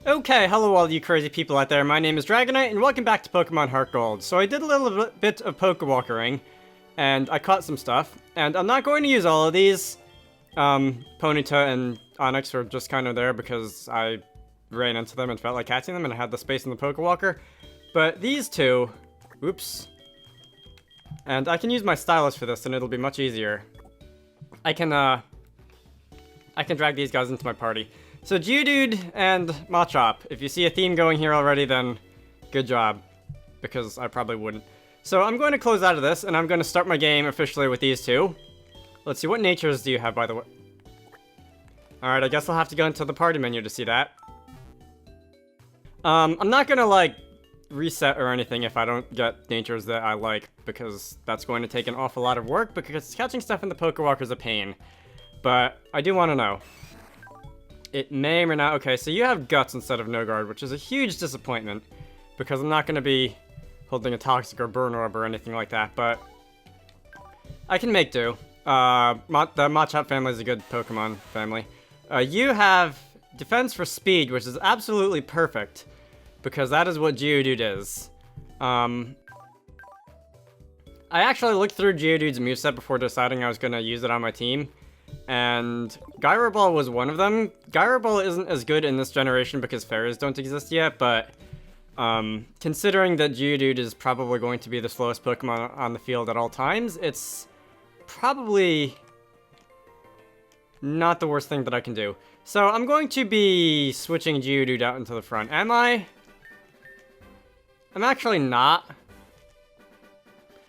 Okay, hello all you crazy people out there, my name is Dragonite, and welcome back to Pokemon HeartGold. So I did a little bit of Pokewalkering, and I caught some stuff, and I'm not going to use all of these. Ponyta and Onix are just kind of there because I ran into them and felt like catching them, and I had the space in the Pokewalker. But these two, oops, and I can use my stylus for this, and it'll be much easier. I can drag these guys into my party. So Geodude and Machop, if you see a theme going here already, then good job, because I probably wouldn't. So I'm going to close out of this, and I'm going to start my game officially with these two. Let's see, what natures do you have, by the way? Alright, I guess I'll have to go into the party menu to see that. I'm not going to, like, reset or anything if I don't get natures that I like, because that's going to take an awful lot of work, because catching stuff in the Pokewalker is a pain. But I do want to know. It may or not. Okay, so you have Guts instead of No Guard, which is a huge disappointment, because I'm not going to be holding a Toxic or Burn Orb or anything like that, but I can make do. The Machop family is a good Pokemon family. You have Defense for Speed, which is absolutely perfect, because that is what Geodude is. I actually looked through Geodude's moveset before deciding I was going to use it on my team. And Gyro Ball was one of them. Gyro Ball isn't as good in this generation because fairies don't exist yet, but considering that Geodude is probably going to be the slowest Pokemon on the field at all times, it's probably not the worst thing that I can do. So I'm going to be switching Geodude out into the front. Am I? I'm actually not.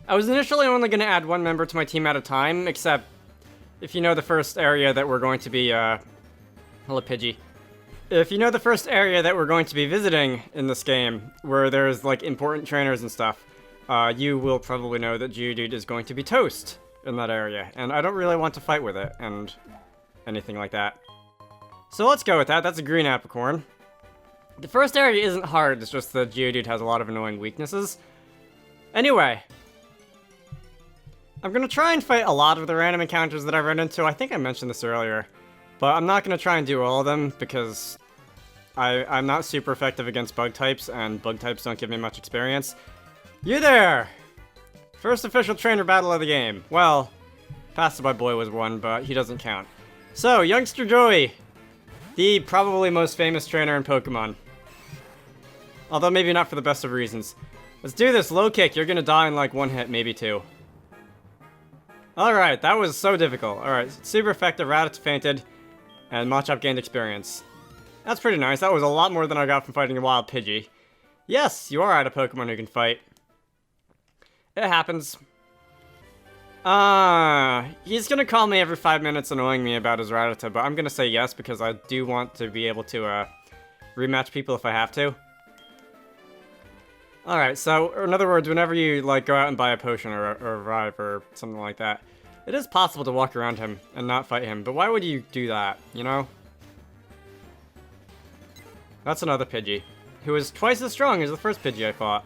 I was initially only going to add one member to my team at a time, except if you know the first area that we're going to be, hello Pidgey. If you know the first area that we're going to be visiting in this game, where there's, like, important trainers and stuff, you will probably know that Geodude is going to be toast in that area, and I don't really want to fight with it, and anything like that. So let's go with that. That's a green apricorn. The first area isn't hard, it's just that Geodude has a lot of annoying weaknesses. Anyway, I'm gonna try and fight a lot of the random encounters that I've run into. I think I mentioned this earlier, but I'm not gonna try and do all of them because I'm not super effective against bug types, and bug types don't give me much experience. You there! First official trainer battle of the game. Well, Passerby Boy was one, but he doesn't count. So, Youngster Joey, the probably most famous trainer in Pokemon. Although maybe not for the best of reasons. Let's do this. Low kick. You're gonna die in like one hit, maybe two. Alright, that was so difficult. Alright, super effective, Rattata fainted, and Machop gained experience. That's pretty nice. That was a lot more than I got from fighting a wild Pidgey. Yes, you are out of Pokemon who can fight. It happens. He's gonna call me every 5 minutes annoying me about his Rattata, but I'm gonna say yes because I do want to be able to, rematch people if I have to. Alright, so, in other words, whenever you, like, go out and buy a potion or a revive or something like that, it is possible to walk around him and not fight him, but why would you do that, you know? That's another Pidgey, who is twice as strong as the first Pidgey I fought.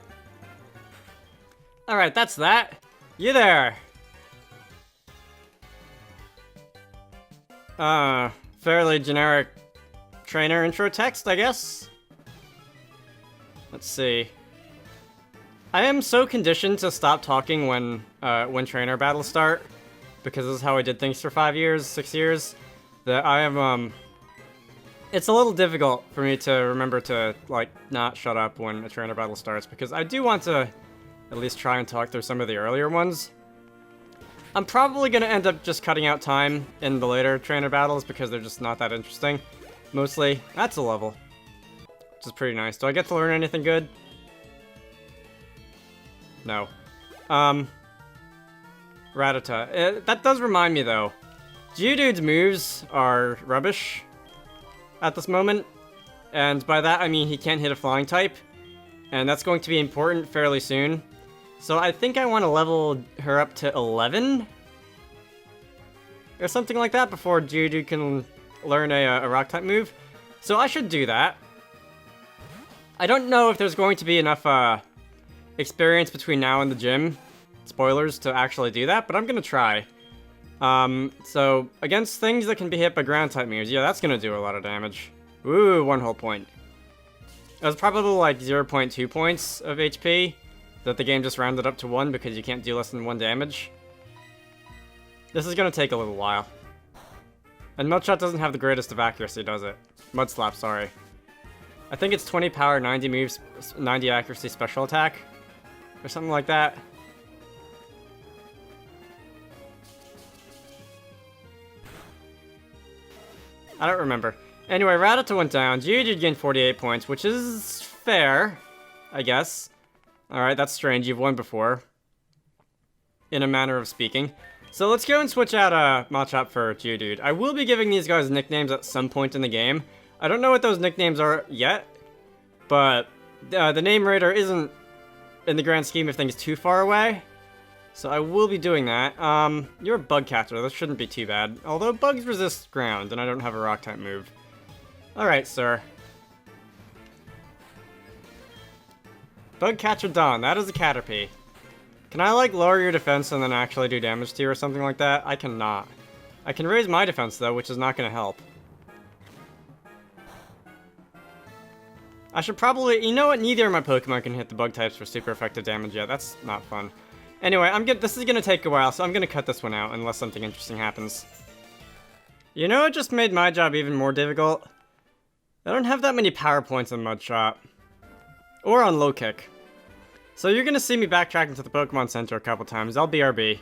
Alright, that's that. You there! Fairly generic trainer intro text, I guess? Let's see. I am so conditioned to stop talking when trainer battles start, because this is how I did things for 5 years, 6 years, that I am, it's a little difficult for me to remember to, like, not shut up when a trainer battle starts, because I do want to at least try and talk through some of the earlier ones. I'm probably going to end up just cutting out time in the later trainer battles, because they're just not that interesting. Mostly, that's a level, which is pretty nice. Do I get to learn anything good? No. Rattata. That does remind me, though. Geodude's moves are rubbish at this moment. And by that, I mean he can't hit a flying type. And that's going to be important fairly soon. So I think I want to level her up to 11? Or something like that before Geodude can learn a rock-type move. So I should do that. I don't know if there's going to be enough, experience between now and the gym, spoilers, to actually do that, but I'm gonna try. So, against things that can be hit by ground-type moves, yeah, that's gonna do a lot of damage. Ooh, 1 whole point. It was probably like 0.2 points of HP that the game just rounded up to 1 because you can't do less than 1 damage. This is gonna take a little while. And Mudshot doesn't have the greatest of accuracy, does it? Mudslap, sorry. I think it's 20 power, 90 moves, 90 accuracy special attack. Or something like that. I don't remember. Anyway, Rattata went down. Geodude gained 48 points, which is fair, I guess. Alright, that's strange. You've won before. In a manner of speaking. So let's go and switch out Machop for Geodude. I will be giving these guys nicknames at some point in the game. I don't know what those nicknames are yet, but the name radar isn't, in the grand scheme of things, too far away. So I will be doing that. You're a bug catcher. That shouldn't be too bad. Although bugs resist ground, and I don't have a rock type move. Alright, sir. Bug catcher done. That is a Caterpie. Can I, like, lower your defense and then actually do damage to you or something like that? I cannot. I can raise my defense, though, which is not going to help. I should probably... You know what? Neither of my Pokemon can hit the bug types for super effective damage yet. That's not fun. Anyway, this is going to take a while, so I'm going to cut this one out unless something interesting happens. You know what just made my job even more difficult? I don't have that many power points on Mudshot. Or on Low Kick. So you're going to see me backtracking to the Pokemon Center a couple times. I'll BRB.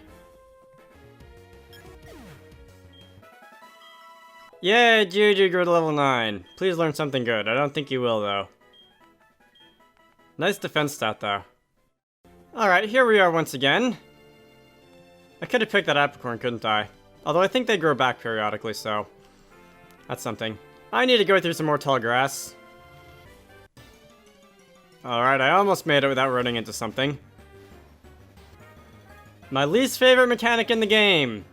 Yay, Geodude grew to level 9. Please learn something good. I don't think you will, though. Nice defense stat, though. Alright, here we are once again. I could have picked that apricorn, couldn't I? Although I think they grow back periodically, so... That's something. I need to go through some more tall grass. Alright, I almost made it without running into something. My least favorite mechanic in the game!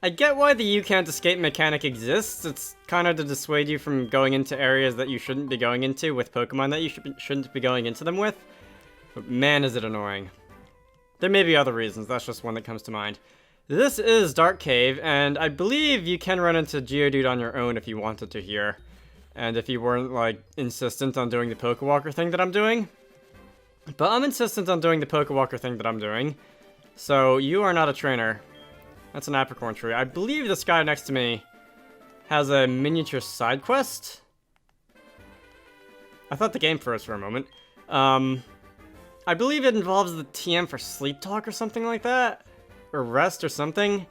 I get why the you can't escape mechanic exists. It's kind of to dissuade you from going into areas that you shouldn't be going into with Pokemon that you shouldn't be going into them with. But man, is it annoying. There may be other reasons, that's just one that comes to mind. This is Dark Cave, and I believe you can run into Geodude on your own if you wanted to here. And if you weren't, like, insistent on doing the Pokewalker thing that I'm doing. But I'm insistent on doing the Pokewalker thing that I'm doing. So, you are not a trainer. That's an apricorn tree. I believe this guy next to me has a miniature side quest. I thought the game froze for a moment. I believe it involves the TM for sleep talk or something like that. Or rest or something.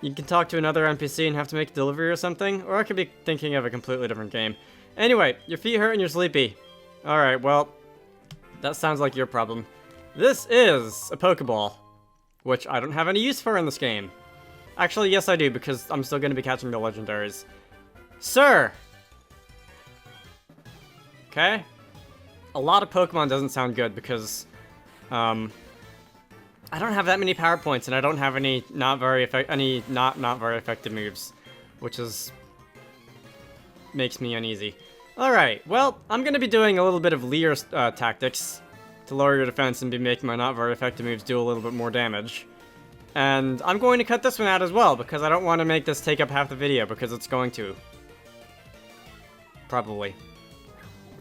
You can talk to another NPC and have to make a delivery or something. Or I could be thinking of a completely different game. Anyway, your feet hurt and you're sleepy. Alright, well, that sounds like your problem. This is a Pokeball, which I don't have any use for in this game. Actually, yes I do, because I'm still going to be catching the legendaries. Sir! Okay. A lot of Pokemon doesn't sound good because, I don't have that many power points, and I don't have any not very effective moves, which makes me uneasy. Alright, well, I'm gonna be doing a little bit of Leer tactics to lower your defense and be making my not very effective moves do a little bit more damage. And I'm going to cut this one out as well, because I don't want to make this take up half the video, because it's going to. Probably.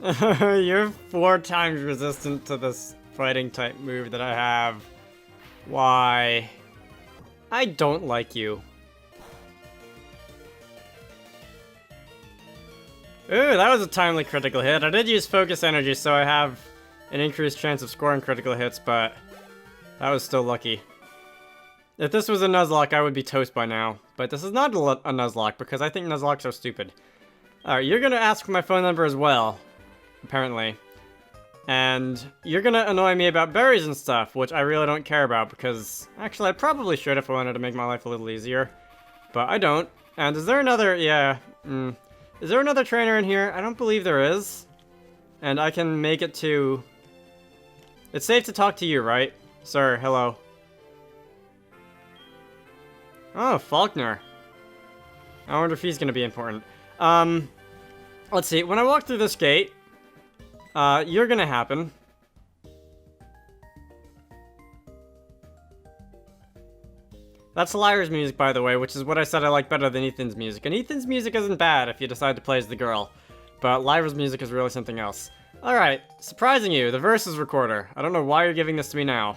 You're 4 times resistant to this fighting type move that I have. Why? I don't like you. Ooh, that was a timely critical hit. I did use focus energy, so I have an increased chance of scoring critical hits, but that was still lucky. If this was a Nuzlocke, I would be toast by now. But this is not a Nuzlocke, because I think Nuzlocks are stupid. Alright, you're gonna ask for my phone number as well, apparently. And you're gonna annoy me about berries and stuff, which I really don't care about, because... Actually, I probably should if I wanted to make my life a little easier. But I don't. And is there another... Yeah, Is there another trainer in here? I don't believe there is. And I can make it to... It's safe to talk to you, right? Sir, hello. Oh, Faulkner. I wonder if he's gonna be important. Let's see. When I walk through this gate, you're gonna happen. That's Lyra's music, by the way, which is what I said I like better than Ethan's music. And Ethan's music isn't bad if you decide to play as the girl. but Lyra's music is really something else. Alright, surprising you, the Versus Recorder. I don't know why you're giving this to me now.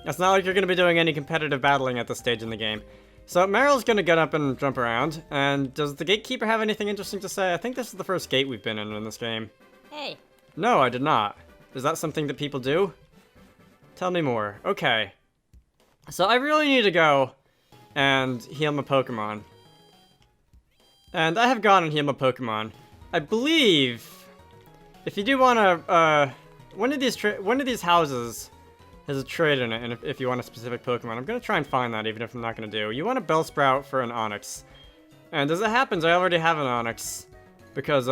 It's not like you're going to be doing any competitive battling at this stage in the game. So Meryl's going to get up and jump around, and does the Gatekeeper have anything interesting to say? I think this is the first gate we've been in this game. Hey. No, I did not. Is that something that people do? Tell me more. Okay. So I really need to go and heal my Pokemon. And I have gone and healed my Pokemon. I believe if you do want to, one of these houses has a trade in it, and if you want a specific Pokemon, I'm gonna try and find that, even if I'm not gonna do. You want a Bellsprout for an Onix, and as it happens, I already have an Onix because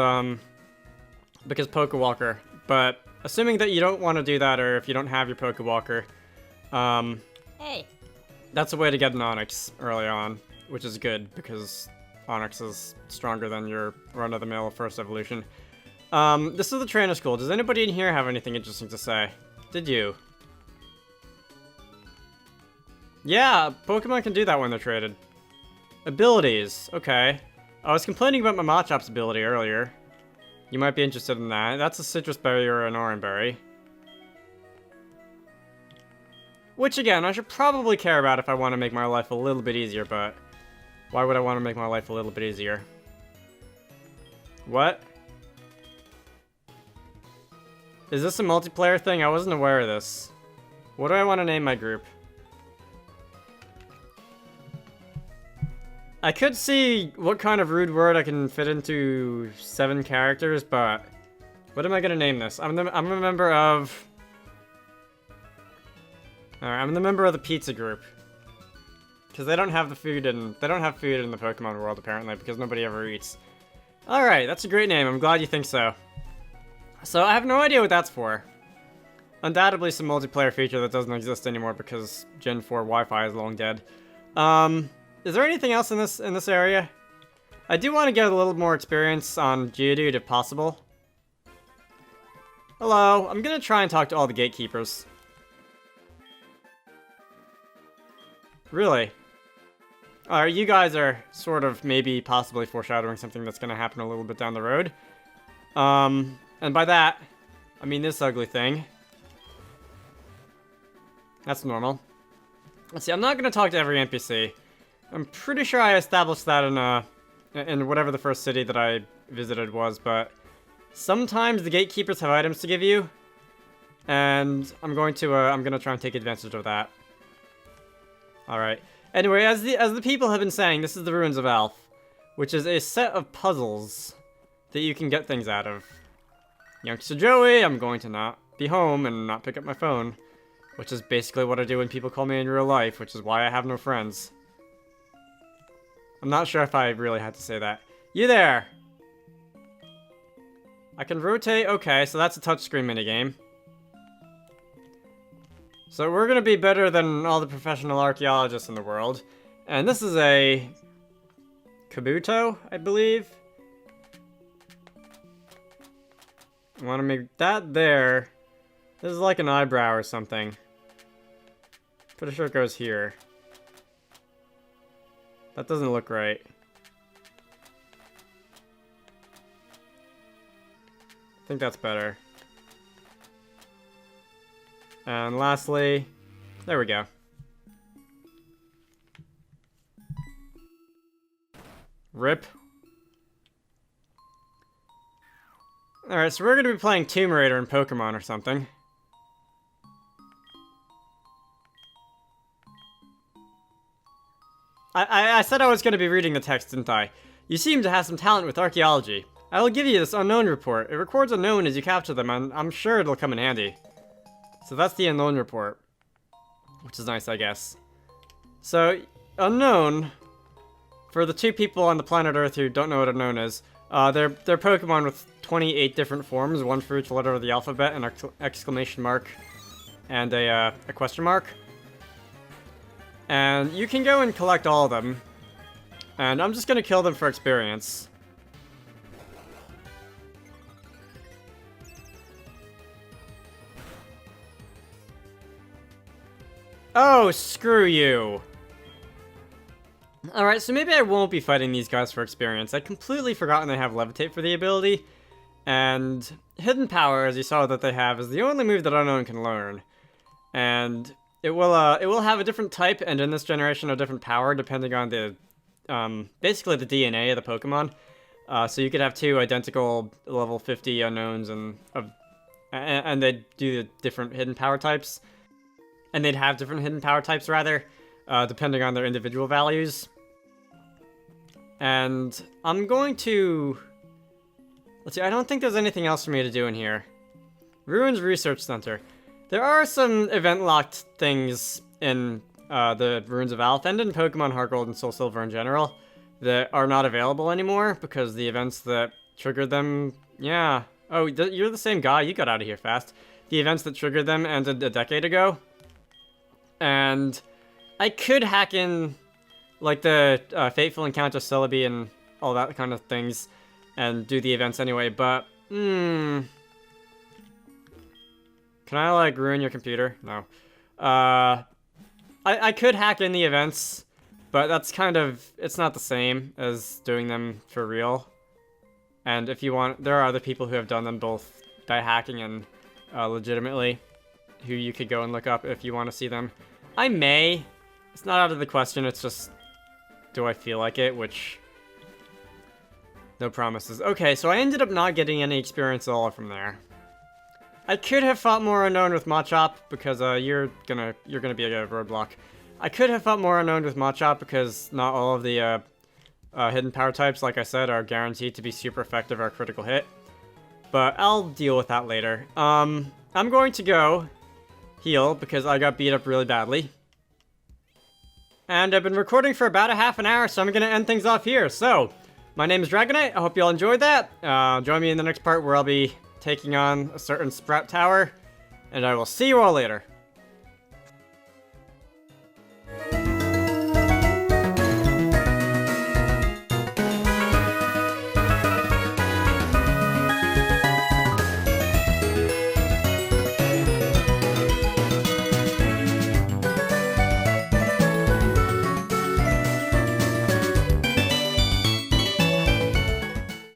Pokewalker. But assuming that you don't want to do that, or if you don't have your Pokewalker, hey, that's a way to get an Onix early on, which is good because Onix is stronger than your run-of-the-mill first evolution. This is the trainer school. Does anybody in here have anything interesting to say? Did you? Yeah, Pokemon can do that when they're traded. Abilities, okay. I was complaining about my Machop's ability earlier. You might be interested in that. That's a Citrus Berry or an Oran Berry. Which, again, I should probably care about if I want to make my life a little bit easier, but why would I want to make my life a little bit easier? What? Is this a multiplayer thing? I wasn't aware of this. What do I want to name my group? I could see what kind of rude word I can fit into 7 characters, but what am I gonna name this? I'm a member of... Alright, I'm the member of the pizza group. Because they don't have the food in... They don't have food in the Pokemon world, apparently, because nobody ever eats. Alright, that's a great name. I'm glad you think so. So, I have no idea what that's for. Undoubtedly some multiplayer feature that doesn't exist anymore because Gen 4 Wi-Fi is long dead. Is there anything else in this area? I do want to get a little more experience on Geodude if possible. Hello, I'm gonna try and talk to all the gatekeepers. Really? Alright, you guys are sort of maybe possibly foreshadowing something that's gonna happen a little bit down the road. And by that, I mean this ugly thing. That's normal. Let's see, I'm not gonna talk to every NPC. I'm pretty sure I established that in whatever the first city that I visited was, but sometimes the gatekeepers have items to give you, and I'm gonna try and take advantage of that. All right. Anyway, as the people have been saying, this is the Ruins of Alph, which is a set of puzzles that you can get things out of. Youngster Joey, I'm going to not be home and not pick up my phone, which is basically what I do when people call me in real life, which is why I have no friends. I'm not sure if I really had to say that. You there! I can rotate. Okay, so that's a touchscreen minigame. So we're gonna be better than all the professional archaeologists in the world. And this is a Kabuto, I believe. I want to make that there. This is like an eyebrow or something. Pretty sure it goes here. That doesn't look right. I think that's better. And lastly, there we go. Rip. Alright, so we're gonna be playing Tomb Raider in Pokemon or something. I said I was going to be reading the text, didn't I? You seem to have some talent with archaeology. I will give you this unknown report. It records unknown as you capture them, and I'm sure it'll come in handy. So that's the unknown report. Which is nice, I guess. So, unknown, for the 2 people on the planet Earth who don't know what unknown is, they're Pokemon with 28 different forms, one for each letter of the alphabet, an exclamation mark, and a question mark. And you can go and collect all of them. And I'm just gonna kill them for experience. Oh, screw you. Alright, so maybe I won't be fighting these guys for experience. I'd completely forgotten they have Levitate for the ability. And Hidden Power, as you saw that they have, is the only move that Unknown can learn. And it will have a different type, and in this generation a different power, depending on the, basically the DNA of the Pokemon. So you could have two identical level 50 Unknowns, and they'd do the different Hidden Power types. And they'd have different Hidden Power types, rather, depending on their individual values. And I'm going to... Let's see, I don't think there's anything else for me to do in here. Ruins Research Center. There are some event-locked things in the Ruins of Alph and in Pokemon HeartGold and Soul Silver in general that are not available anymore because the events that triggered them... Yeah. Oh, you're the same guy. You got out of here fast. The events that triggered them ended a decade ago. And I could hack in, like, the Fateful Encounter Celebi and all that kind of things and do the events anyway, but, Can I, like, ruin your computer? No. I could hack in the events, but that's kind of, it's not the same as doing them for real. And if you want, there are other people who have done them both by hacking and legitimately, who you could go and look up if you want to see them. I may. It's not out of the question, it's just, do I feel like it, which... No promises. Okay, so I ended up not getting any experience at all from there. I could have fought more Unknown with Machop, because you're gonna be a roadblock. I could have fought more Unknown with Machop, because not all of the Hidden Power types, like I said, are guaranteed to be super effective or critical hit. But I'll deal with that later. I'm going to go heal, because I got beat up really badly. And I've been recording for about a half an hour, so I'm gonna end things off here. So, my name is Dragonite. I hope you all enjoyed that. Join me in the next part where I'll be taking on a certain Sprout Tower. And I will see you all later.